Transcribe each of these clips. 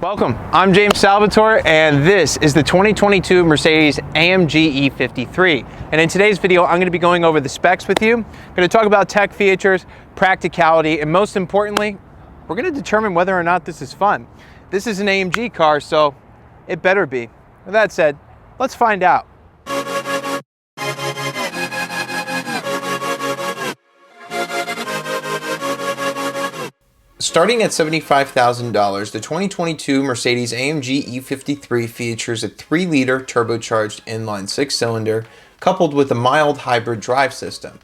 Welcome, I'm James Salvatore, and this is the 2022 Mercedes AMG E53. And in today's video, I'm going to be going over the specs with you. I'm going to talk about tech features, practicality, and most importantly, we're going to determine whether or not this is fun. This is an AMG car, so it better be. With that said, let's find out. Starting at $75,000, the 2022 Mercedes AMG E53 features a 3-liter turbocharged inline 6-cylinder coupled with a mild hybrid drive system.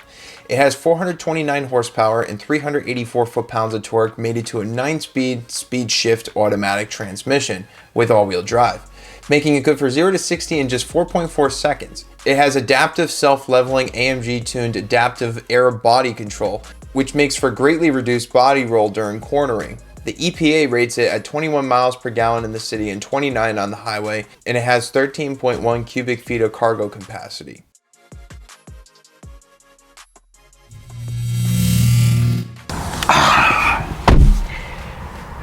It has 429 horsepower and 384 foot-pounds of torque, mated to a 9-speed speed shift automatic transmission with all-wheel drive, making it good for 0 to 60 in just 4.4 seconds. It has adaptive self-leveling AMG-tuned adaptive air body control, which makes for greatly reduced body roll during cornering. The EPA rates it at 21 miles per gallon in the city and 29 on the highway, and it has 13.1 cubic feet of cargo capacity.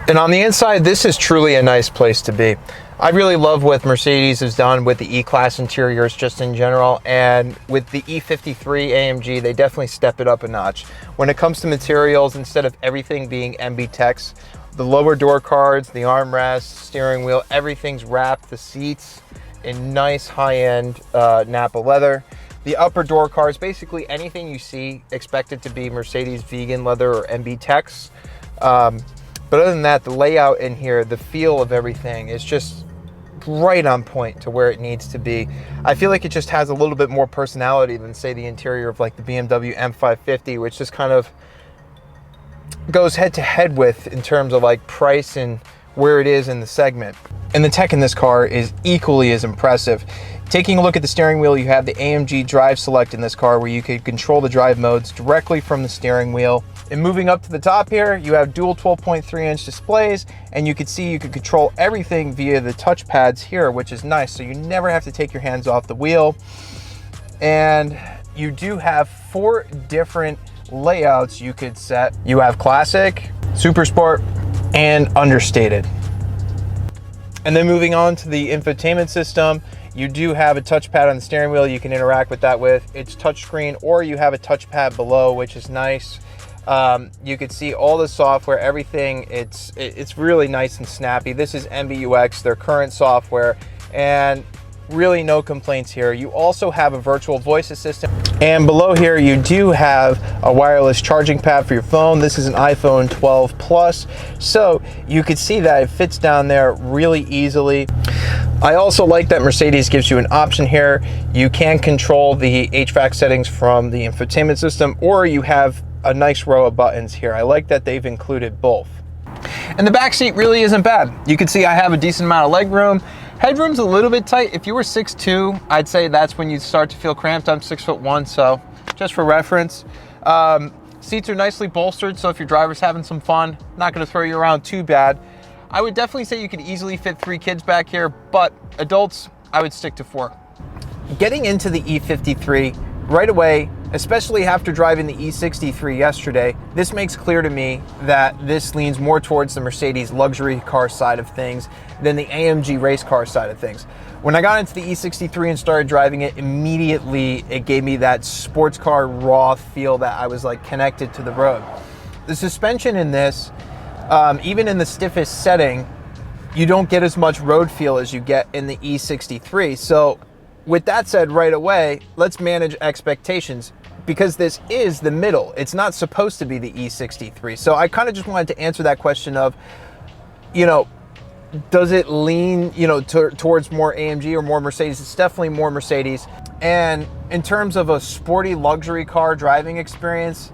And on the inside, this is truly a nice place to be. I really love what Mercedes has done with the E-Class interiors just in general, and with the E53 AMG, they definitely step it up a notch. When it comes to materials, instead of everything being MB-Tex, the lower door cards, the armrests, steering wheel, everything's wrapped, the seats in nice high-end Napa leather. The upper door cards, basically anything you see expected to be Mercedes vegan leather or MB-Tex. But other than that, the layout in here, the feel of everything is just right on point to where it needs to be. I feel like it just has a little bit more personality than, say, the interior of like the BMW M550, which just kind of goes head to head with in terms of like price and where it is in the segment. And the tech in this car is equally as impressive. Taking a look at the steering wheel, you have the AMG Drive Select in this car, where you can control the drive modes directly from the steering wheel. And moving up to the top here, you have dual 12.3-inch displays, and you can see you can control everything via the touch pads here, which is nice, so you never have to take your hands off the wheel. And you do have 4 different layouts you could set. You have Classic, Super Sport, and Understated. And then moving on to the infotainment system, you do have a touchpad on the steering wheel you can interact with that with. It's touchscreen, or you have a touchpad below, which is nice. You can see all the software, everything. It's really nice and snappy. This is MBUX, their current software, and really no complaints here. You also have a virtual voice assistant, and below here you do have a wireless charging pad for your phone. This is an iPhone 12 Plus, so you can see that it fits down there really easily. I also like that Mercedes gives you an option here. You can control the HVAC settings from the infotainment system, or you have a nice row of buttons here. I like that they've included both. And the back seat really isn't bad. You can see I have a decent amount of leg room. Headroom's a little bit tight. If you were 6'2", I'd say that's when you start to feel cramped. I'm 6'1", so just for reference. Seats are nicely bolstered, so if your driver's having some fun, not gonna throw you around too bad. I would definitely say you could easily fit 3 kids back here, but adults, I would stick to 4. Getting into the E53 right away, especially after driving the E63 yesterday, this makes clear to me that this leans more towards the Mercedes luxury car side of things than the AMG race car side of things. When I got into the E63 and started driving it, immediately it gave me that sports car raw feel that I was like connected to the road. The suspension in this, even in the stiffest setting, you don't get as much road feel as you get in the E63. So with that said, right away, let's manage expectations, because this is the middle. It's not supposed to be the E63. So I kind of just wanted to answer that question of, you know, does it lean, you know, towards more AMG or more Mercedes? It's definitely more Mercedes. And in terms of a sporty luxury car driving experience,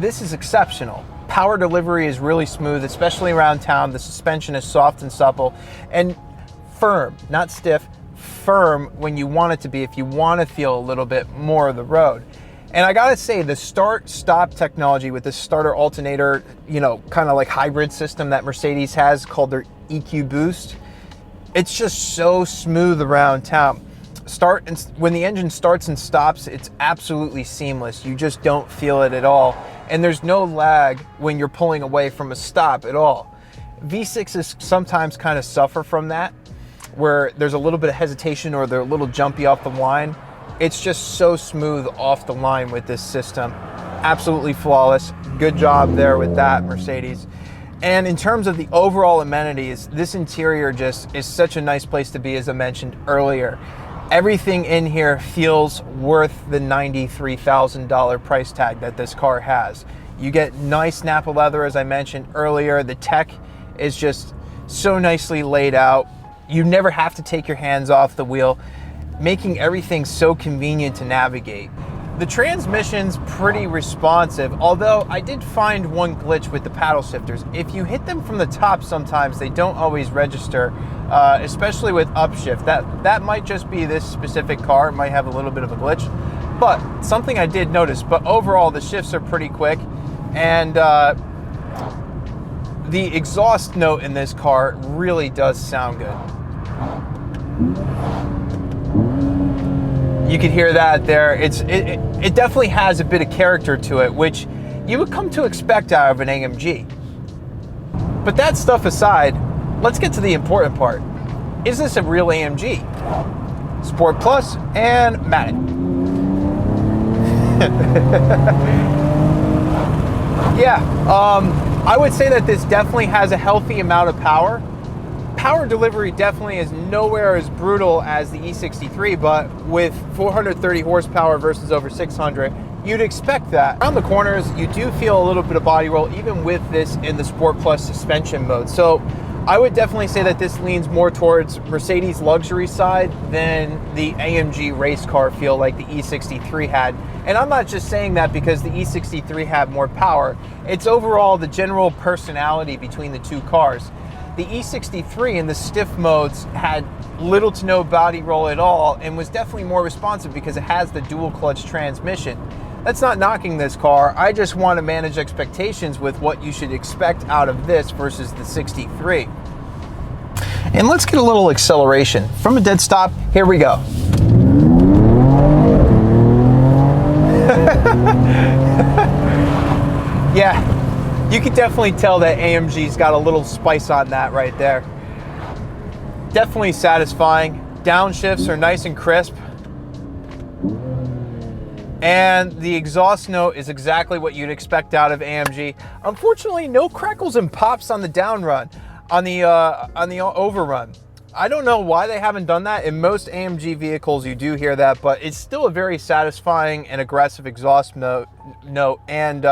this is exceptional. Power delivery is really smooth, especially around town. The suspension is soft and supple and firm, not stiff, firm when you want it to be, if you want to feel a little bit more of the road. And I gotta say, the start-stop technology with this starter alternator, you know, kind of like hybrid system that Mercedes has called their EQ Boost, it's just so smooth around town. When the engine starts and stops, it's absolutely seamless. You just don't feel it at all. And there's no lag when you're pulling away from a stop at all. V6s sometimes kind of suffer from that, where there's a little bit of hesitation or they're a little jumpy off the line. It's just so smooth off the line with this system. Absolutely flawless. Good job there with that, Mercedes. And in terms of the overall amenities, this interior just is such a nice place to be, as I mentioned earlier. Everything in here feels worth the $93,000 price tag that this car has. You get nice Napa leather, as I mentioned earlier. The tech is just so nicely laid out. You never have to take your hands off the wheel, making everything so convenient to navigate. The transmission's pretty responsive, although I did find one glitch with the paddle shifters. If you hit them from the top, sometimes they don't always register, especially with upshift. That might just be this specific car. It might have a little bit of a glitch, but something I did notice. But overall, the shifts are pretty quick, and the exhaust note in this car really does sound good. You can hear that there. It definitely has a bit of character to it, which you would come to expect out of an AMG. But that stuff aside, let's get to the important part. Is this a real AMG? Sport Plus and Matic. Yeah, I would say that this definitely has a healthy amount of power. Power delivery definitely is nowhere as brutal as the E53, but with 430 horsepower versus over 600, you'd expect that. Around the corners, you do feel a little bit of body roll, even with this in the Sport Plus suspension mode. So I would definitely say that this leans more towards Mercedes luxury side than the AMG race car feel like the E63 had. And I'm not just saying that because the E63 had more power. It's overall the general personality between the two cars. The E63 in the stiff modes had little to no body roll at all and was definitely more responsive because it has the dual clutch transmission. That's not knocking this car. I just want to manage expectations with what you should expect out of this versus the 63. And let's get a little acceleration. From a dead stop, here we go. Yeah. You can definitely tell that AMG's got a little spice on that right there. Definitely satisfying. Downshifts are nice and crisp. And the exhaust note is exactly what you'd expect out of AMG. Unfortunately, no crackles and pops on the down run, on the overrun. I don't know why they haven't done that. In most AMG vehicles, you do hear that, but it's still a very satisfying and aggressive exhaust note. And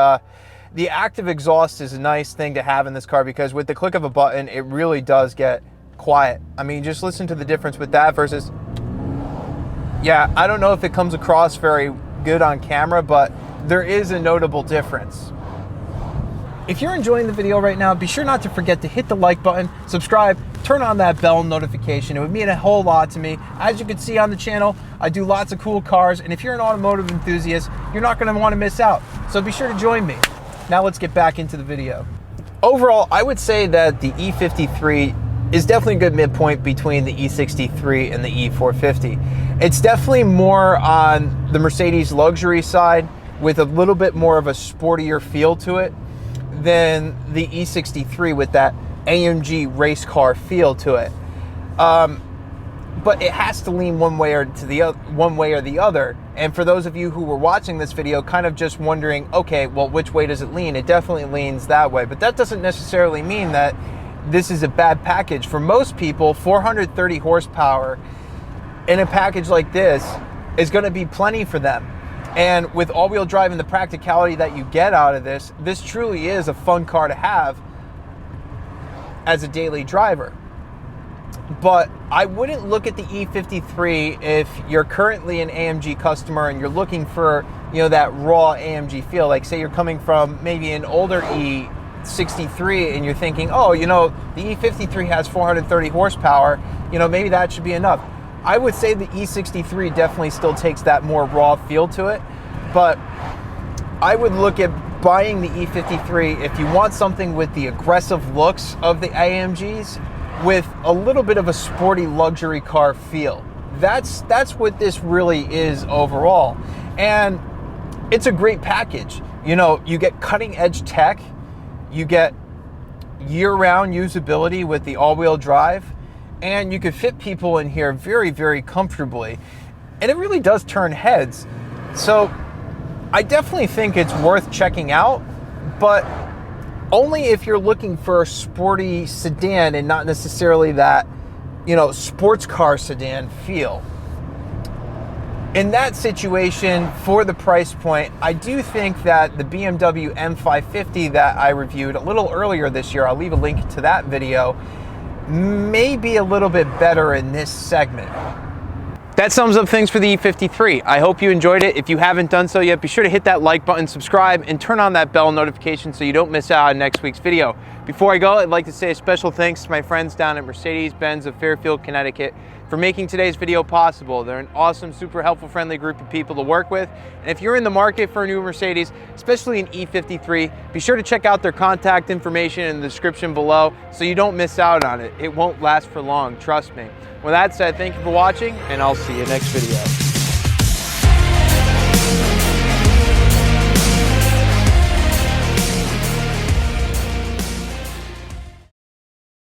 the active exhaust is a nice thing to have in this car because with the click of a button, it really does get quiet. I mean, just listen to the difference with that versus, yeah, I don't know if it comes across very good on camera, but there is a notable difference. If you're enjoying the video right now, be sure not to forget to hit the like button, subscribe, turn on that bell notification. It would mean a whole lot to me. As you can see on the channel, I do lots of cool cars, and if you're an automotive enthusiast, you're not going to want to miss out. So be sure to join me. Now let's get back into the video. Overall, I would say that the E53 is definitely a good midpoint between the E63 and the E450. It's definitely more on the Mercedes luxury side with a little bit more of a sportier feel to it than the E63 with that AMG race car feel to it. But it has to lean one way or the other. And for those of you who were watching this video kind of just wondering, okay, well, which way does it lean? It definitely leans that way, but that doesn't necessarily mean that this is a bad package. For most people, 430 horsepower in a package like this is going to be plenty for them. And with all-wheel drive and the practicality that you get out of this, this truly is a fun car to have as a daily driver. But I wouldn't look at the E53 if you're currently an AMG customer and you're looking for, you know, that raw AMG feel. Like say you're coming from maybe an older E63 and you're thinking, oh, you know, the E53 has 430 horsepower, you know, maybe that should be enough. I would say the E63 definitely still takes that more raw feel to it, but I would look at buying the E53 if you want something with the aggressive looks of the AMGs with a little bit of a sporty luxury car feel. That's what this really is overall. And it's a great package. You know, you get cutting edge tech, you get year-round usability with the all-wheel drive, and you could fit people in here very, very comfortably. And it really does turn heads. So I definitely think it's worth checking out, but only if you're looking for a sporty sedan and not necessarily that, you know, sports car sedan feel. In that situation, for the price point, I do think that the BMW M550 that I reviewed a little earlier this year, I'll leave a link to that video, may be a little bit better in this segment. That sums up things for the E53. I hope you enjoyed it. If you haven't done so yet, be sure to hit that like button, subscribe, and turn on that bell notification so you don't miss out on next week's video. Before I go, I'd like to say a special thanks to my friends down at Mercedes-Benz of Fairfield, Connecticut for making today's video possible. They're an awesome, super helpful, friendly group of people to work with. And if you're in the market for a new Mercedes, especially an E53, be sure to check out their contact information in the description below so you don't miss out on it. It won't last for long, trust me. With that said, thank you for watching, and I'll see you next video.